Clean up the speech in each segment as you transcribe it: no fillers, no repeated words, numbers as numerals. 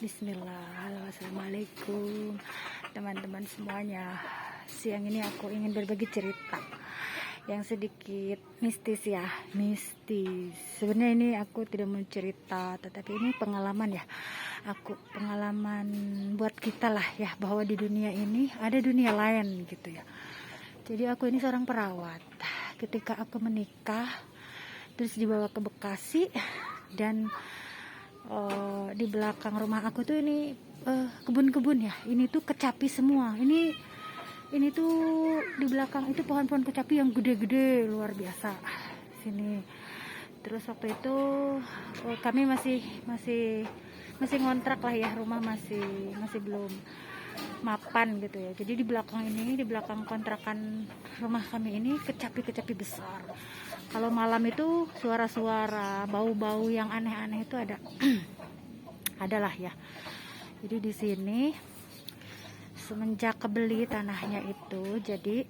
Bismillah, halo assalamualaikum teman-teman semuanya. Siang ini aku ingin berbagi cerita yang sedikit mistis ya, mistis. Sebenarnya ini aku tidak mau cerita, tetapi ini pengalaman ya. Pengalaman buat kita lah ya, bahwa di dunia ini ada dunia lain gitu ya. Jadi aku ini seorang perawat. Ketika aku menikah, terus dibawa ke Bekasi dan di belakang rumah aku tuh ini kebun-kebun ya. Ini tuh kecapi semua. Ini tuh di belakang itu pohon-pohon kecapi yang gede-gede luar biasa. Sini. Terus waktu itu kami masih ngontrak lah ya, rumah masih belum mapan gitu ya. Jadi di belakang kontrakan rumah kami ini kecapi-kecapi besar. Kalau malam itu suara-suara, bau-bau yang aneh-aneh itu adalah ya. Jadi di sini semenjak kebeli tanahnya itu jadi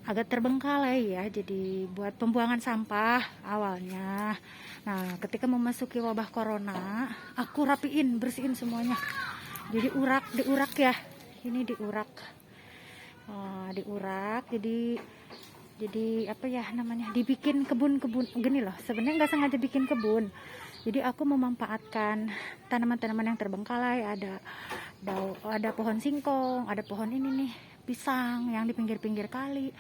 agak terbengkalai ya. Jadi buat pembuangan sampah awalnya. Nah, ketika memasuki wabah corona, aku rapiin, bersihin semuanya. Jadi diurak ya. Ini diurak. Diurak jadi apa ya namanya, dibikin kebun-kebun gini loh. Sebenarnya nggak sengaja bikin kebun, jadi aku memanfaatkan tanaman-tanaman yang terbengkalai. Ada pohon singkong, ada pohon ini nih pisang yang di pinggir-pinggir kali,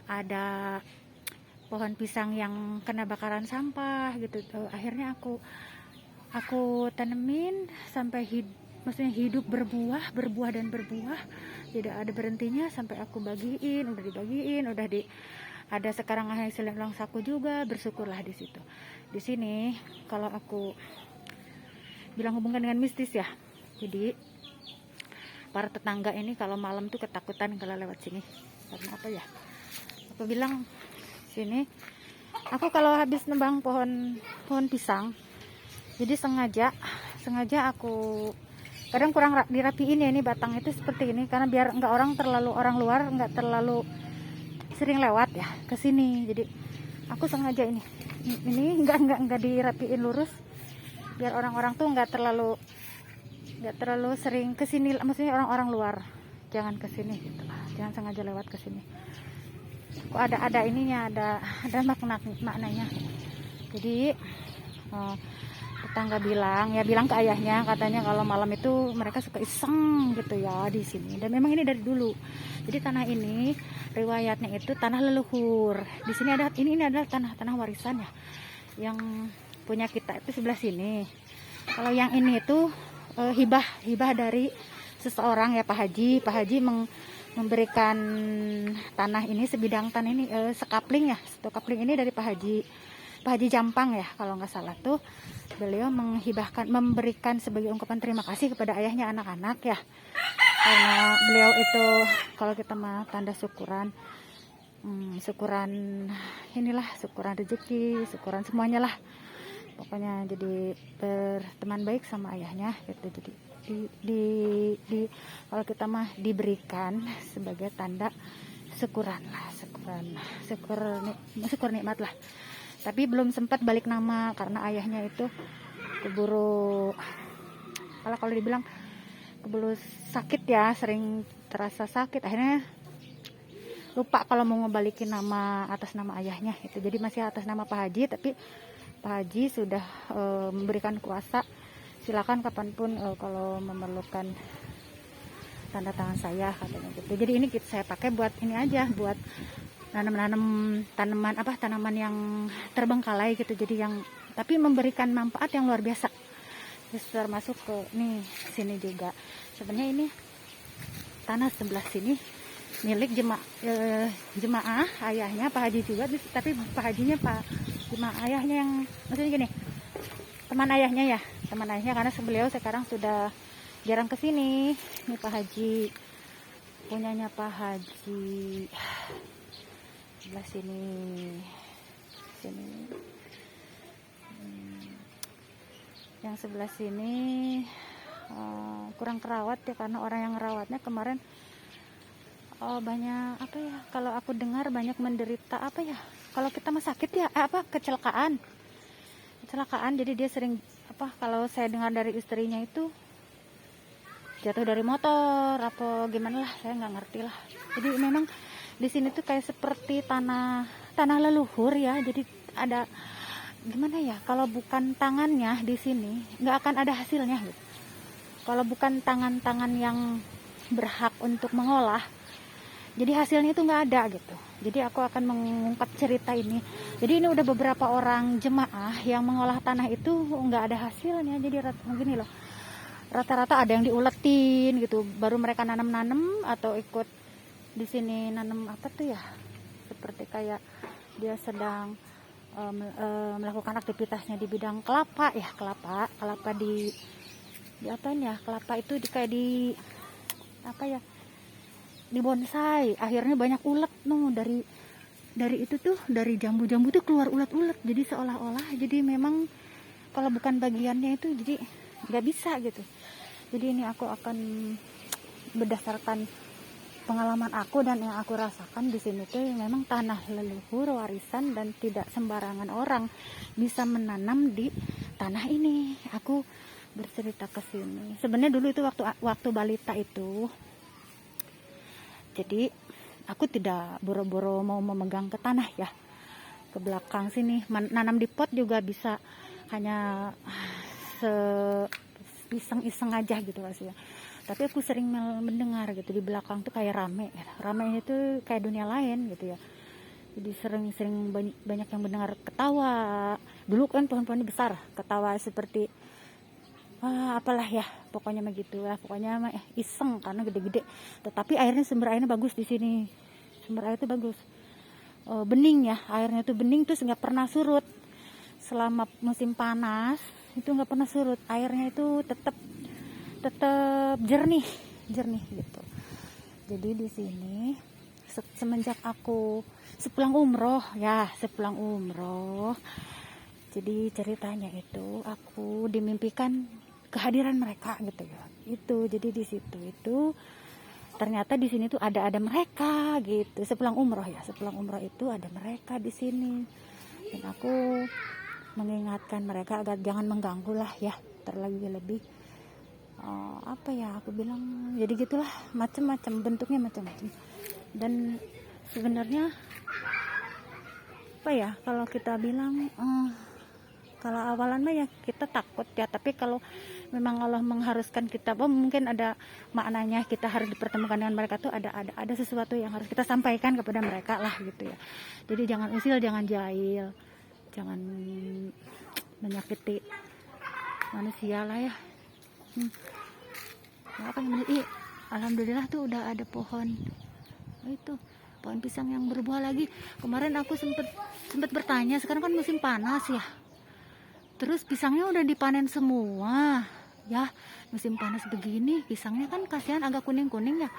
ada pohon pisang yang kena bakaran sampah gitu. Akhirnya aku tanemin sampai maksudnya hidup, berbuah dan berbuah, tidak ada berhentinya sampai aku bagiin, ada sekarang hasil ulang saku juga. Bersyukurlah di situ. Di sini kalau aku bilang hubungan dengan mistis ya, jadi para tetangga ini kalau malam tuh ketakutan kalau lewat sini. Karena apa ya, aku bilang sini, aku kalau habis nembang pohon pisang, jadi sengaja aku kadang kurang dirapiin ya, ini batang itu seperti ini, karena biar enggak orang luar enggak terlalu sering lewat ya ke sini. Jadi aku sengaja ini enggak dirapiin lurus, biar orang-orang tuh enggak terlalu sering ke sini, maksudnya orang-orang luar jangan ke sini gitu. Jangan sengaja lewat ke sini. Kok ada ininya, ada maknanya. Jadi tetangga bilang ke ayahnya, katanya kalau malam itu mereka suka iseng gitu ya di sini. Dan memang ini dari dulu. Jadi tanah ini riwayatnya itu tanah leluhur. Di sini ini adalah tanah warisan ya, yang punya kita itu sebelah sini. Kalau yang ini itu hibah dari seseorang ya, Pak Haji memberikan tanah ini, sebidang tanah ini, sekapling ya. Satu kapling ini dari Pak Haji Jampang ya kalau nggak salah tuh. Beliau memberikan sebagai ungkapan terima kasih kepada ayahnya anak-anak ya, karena beliau itu kalau kita mah tanda syukuran syukuran rezeki, syukuran semuanya lah pokoknya. Jadi berteman baik sama ayahnya gitu. Jadi kalau kita mah diberikan sebagai tanda syukur nikmat lah. Tapi belum sempat balik nama karena ayahnya itu keburu sakit ya, sering terasa sakit. Akhirnya lupa kalau mau ngebalikin nama atas nama ayahnya itu. Jadi masih atas nama Pak Haji, tapi Pak Haji sudah memberikan kuasa, silakan kapanpun kalau memerlukan tanda tangan saya katanya gitu. Jadi ini saya pakai buat ini aja, buat tanaman yang terbengkalai gitu. Jadi tapi memberikan manfaat yang luar biasa. Terus termasuk ke sini juga. Sebenarnya ini tanah sebelah sini milik jemaah ayahnya Pak Haji juga, tapi Pak Hajinya jemaah ayahnya yang maksudnya gini, teman ayahnya karena beliau sekarang sudah jarang ke sini. Ini Pak Haji punyanya Pak Haji sebelah sini. Yang sebelah sini kurang kerawat ya, karena orang yang ngerawatnya kemarin banyak apa ya, kalau aku dengar banyak menderita apa ya, kalau kita mah sakit ya kecelakaan. Jadi dia sering kalau saya dengar dari istrinya itu jatuh dari motor apa gimana lah, saya nggak ngerti lah. Jadi memang di sini tuh kayak seperti tanah leluhur ya. Jadi ada gimana ya, kalau bukan tangannya di sini nggak akan ada hasilnya gitu. Kalau bukan tangan-tangan yang berhak untuk mengolah, jadi hasilnya itu nggak ada gitu. Jadi aku akan mengungkap cerita ini. Jadi ini udah beberapa orang jemaah yang mengolah tanah itu nggak ada hasilnya. Jadi gini loh, rata-rata ada yang diuletin gitu, baru mereka nanam-nanam atau ikut di sini nanam apa tuh ya, seperti kayak dia sedang melakukan aktivitasnya di bidang kelapa ya, kelapa di apa ya, kelapa itu kayak di apa ya, di bonsai. Akhirnya banyak ulet dari itu tuh, dari jambu-jambu tuh keluar ulet-ulet. Jadi seolah-olah jadi memang kalau bukan bagiannya itu jadi nggak bisa gitu. Jadi ini aku akan berdasarkan pengalaman aku dan yang aku rasakan di sini tuh memang tanah leluhur warisan dan tidak sembarangan orang bisa menanam di tanah ini. Aku bercerita ke sini. Sebenarnya dulu itu waktu balita itu, jadi aku tidak boro-boro mau memegang ke tanah ya, ke belakang sini. Nanam di pot juga bisa, hanya iseng-iseng aja gitu maksudnya. Tapi aku sering mendengar gitu di belakang tuh kayak rame gitu. Ramenya itu kayak dunia lain gitu ya. Jadi sering banyak yang mendengar ketawa. Dulu kan pohon-pohonnya besar, ketawa seperti apalah ya, pokoknya begitu lah. Pokoknya iseng karena gede-gede. Tetapi sumber airnya bagus di sini. Sumber air itu bagus. Bening ya, airnya itu bening, terus nggak pernah surut. Selama musim panas itu nggak pernah surut. Airnya itu tetap jernih gitu. Jadi di sini semenjak aku sepulang umroh, jadi ceritanya itu aku dimimpikan kehadiran mereka gitu ya. Itu jadi di situ itu ternyata di sini tuh ada mereka gitu. Sepulang umroh itu ada mereka di sini. Dan aku mengingatkan mereka agar jangan mengganggu lah ya, terlebih-lebih apa ya, aku bilang jadi gitulah, macam-macam bentuknya, macam-macam. Dan sebenarnya apa ya, kalau kita bilang kalau awalan mah ya kita takut ya, tapi kalau memang Allah mengharuskan kita, mungkin ada maknanya kita harus dipertemukan dengan mereka tuh, ada sesuatu yang harus kita sampaikan kepada mereka lah gitu ya. Jadi jangan usil, jangan jahil, jangan menyakiti manusia lah ya. Alhamdulillah tuh udah ada pohon itu, pohon pisang yang berbuah lagi. Kemarin aku sempet bertanya, sekarang kan musim panas ya, terus pisangnya udah dipanen semua ya. Musim panas begini pisangnya kan kasihan agak kuning-kuning ya,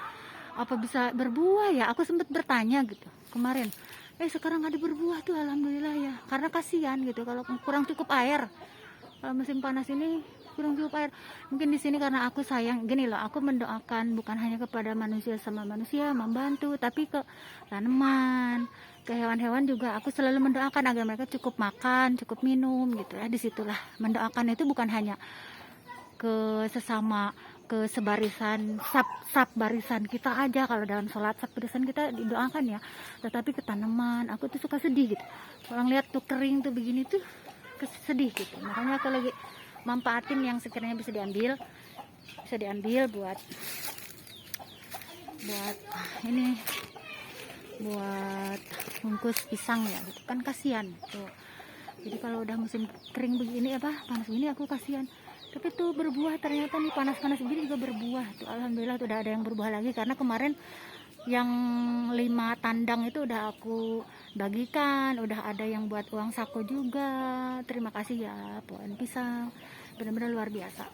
apa bisa berbuah ya, aku sempet bertanya gitu kemarin. Sekarang ada berbuah tuh, alhamdulillah ya, karena kasihan gitu kalau kurang cukup air. Kalau musim panas ini kurang cukup air. Mungkin di sini karena aku sayang, gini loh, aku mendoakan bukan hanya kepada manusia sama manusia membantu, tapi ke tanaman, ke hewan-hewan juga aku selalu mendoakan agar mereka cukup makan, cukup minum gitu ya. Disitulah mendoakan itu bukan hanya ke sesama, ke sebarisan sab barisan kita aja. Kalau dalam sholat sab barisan kita didoakan ya, tetapi ke tanaman. Aku tuh suka sedih gitu orang lihat tuh kering tuh begini tuh, sedih gitu. Makanya aku lagi manfaatin yang sekiranya bisa diambil buat ini, buat bungkus pisang ya gitu kan, kasihan tuh. Jadi kalau udah musim kering begini panas begini aku kasihan. Tapi tuh berbuah ternyata nih, panas-panas begini juga berbuah tuh. Alhamdulillah tuh udah ada yang berbuah lagi, karena kemarin yang 5 tandang itu udah aku bagikan, udah ada yang buat uang saku juga. Terima kasih ya pohon pisang, benar-benar luar biasa.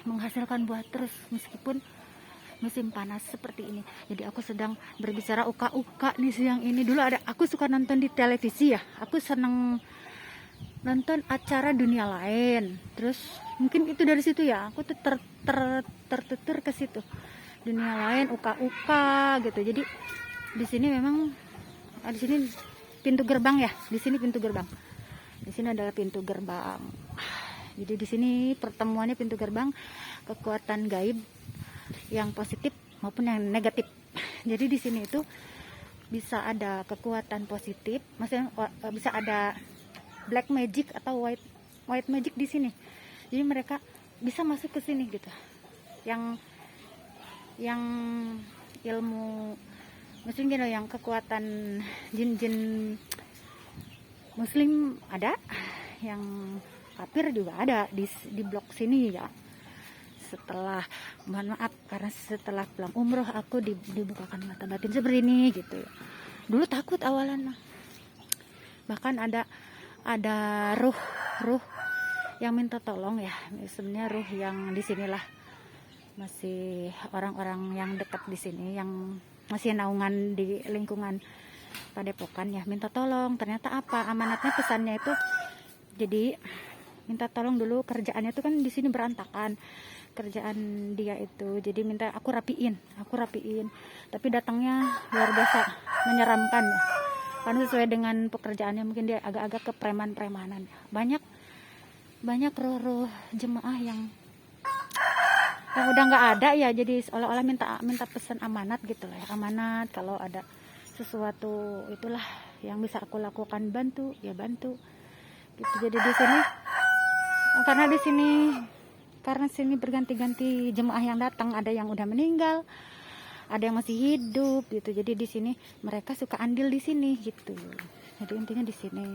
Menghasilkan buah terus meskipun musim panas seperti ini. Jadi aku sedang berbicara uka-uka nih siang ini. Dulu aku suka nonton di televisi ya, aku seneng nonton acara dunia lain. Terus mungkin itu dari situ ya, aku tuh tertutur ke situ, dunia lain, uka-uka gitu. Jadi di sini memang di sini pintu gerbang ya, di sini pintu gerbang. Di sini adalah pintu gerbang. Jadi di sini pertemuannya pintu gerbang, kekuatan gaib yang positif maupun yang negatif. Jadi di sini itu bisa ada kekuatan positif, maksudnya bisa ada black magic atau white magic di sini. Jadi mereka bisa masuk ke sini gitu. Yang ilmu, maksudnya gitu, yang kekuatan jin-jin muslim ada, yang kafir juga ada di blok sini ya. Setelah, mohon maaf, karena setelah pulang umroh aku dibukakan mata batin seperti ini gitu ya. Dulu takut awalan, bahkan ada ruh yang minta tolong ya. Sebenarnya ruh yang di sinilah masih orang-orang yang dekat di sini, yang masih naungan di lingkungan Padepokan ya, minta tolong. Ternyata apa amanatnya, pesannya itu, jadi minta tolong dulu kerjaannya itu kan di sini berantakan kerjaan dia itu, jadi minta aku rapiin, tapi datangnya luar biasa menyeramkan ya, karena sesuai dengan pekerjaannya. Mungkin dia agak-agak ke preman-premanan. Banyak roh jemaah yang udah nggak ada ya, jadi seolah-olah minta pesan amanat gitu lah ya. Amanat kalau ada sesuatu itulah yang bisa aku lakukan, bantu gitu. Jadi di sini, karena sini berganti-ganti jemaah yang datang, ada yang udah meninggal, ada yang masih hidup gitu. Jadi di sini mereka suka andil di sini gitu. Jadi intinya di sini.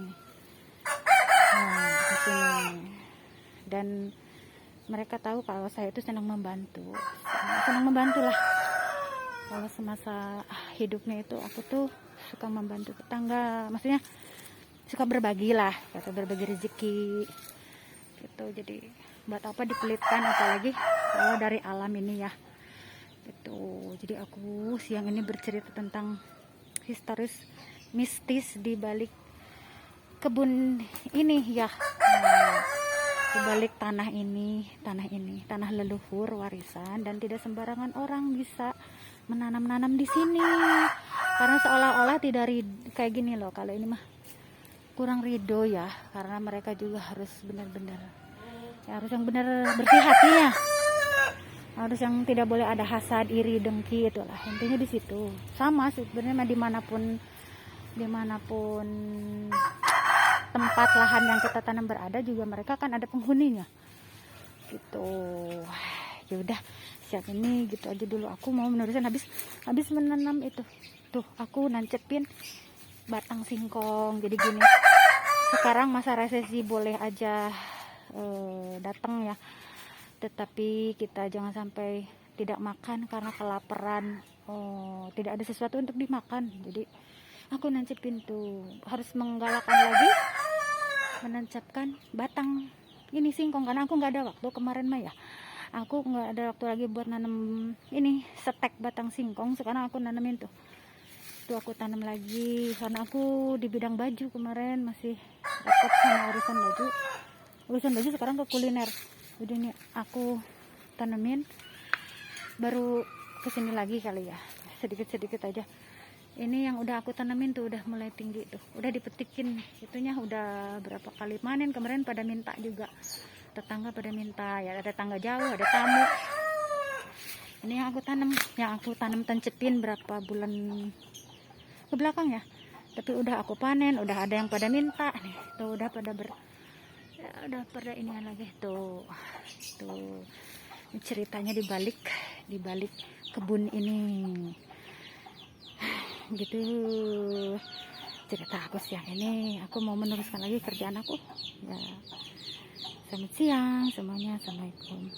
Nah, di sini. Dan mereka tahu kalau saya itu senang membantu lah. Kalau semasa hidupnya itu aku tuh suka membantu tetangga, maksudnya suka berbagi lah, atau berbagi rezeki gitu. Jadi buat apa dipelitkan, apalagi kalau dari alam ini ya gitu. Jadi aku siang ini bercerita tentang historis mistis di balik kebun ini ya. Di balik tanah ini tanah leluhur warisan, dan tidak sembarangan orang bisa menanam di sini, karena seolah-olah tidak kayak gini loh. Kalau ini mah kurang ridho ya, karena mereka juga harus benar-benar ya, harus yang benar bersih hati ya, harus yang tidak boleh ada hasad, iri, dengki, itulah intinya di situ. Sama sebenarnya dimanapun tempat lahan yang kita tanam berada juga, mereka kan ada penghuninya gitu. Ya udah, siap ini gitu aja dulu. Aku mau meneruskan habis menanam itu tuh, aku nancepin batang singkong. Jadi gini, sekarang masa resesi boleh aja datang ya, tetapi kita jangan sampai tidak makan karena kelaparan, tidak ada sesuatu untuk dimakan. Jadi aku nancepin tuh, harus menggalakkan lagi menancapkan batang ini singkong, karena aku nggak ada waktu kemarin mah ya. Aku nggak ada waktu lagi buat nanam ini setek batang singkong. Sekarang aku nanemin tuh aku tanam lagi, karena aku di bidang baju kemarin masih repot sama urusan baju. Sekarang ke kuliner. Jadi ini aku tanemin, baru kesini lagi kali ya, sedikit aja. Ini yang udah aku tanamin tuh udah mulai tinggi tuh, udah dipetikin itunya, udah berapa kali panen kemarin, pada minta juga, tetangga pada minta ya, ada tetangga jauh, ada tamu. Ini yang aku tanam tancepin berapa bulan ke belakang ya, tapi udah aku panen, udah ada yang pada minta nih tuh, udah pada udah pada inian lagi tuh ceritanya di balik kebun ini gitu. Cerita aku siang ini, aku mau meneruskan lagi kerjaan aku ya. Selamat siang semuanya, assalamualaikum.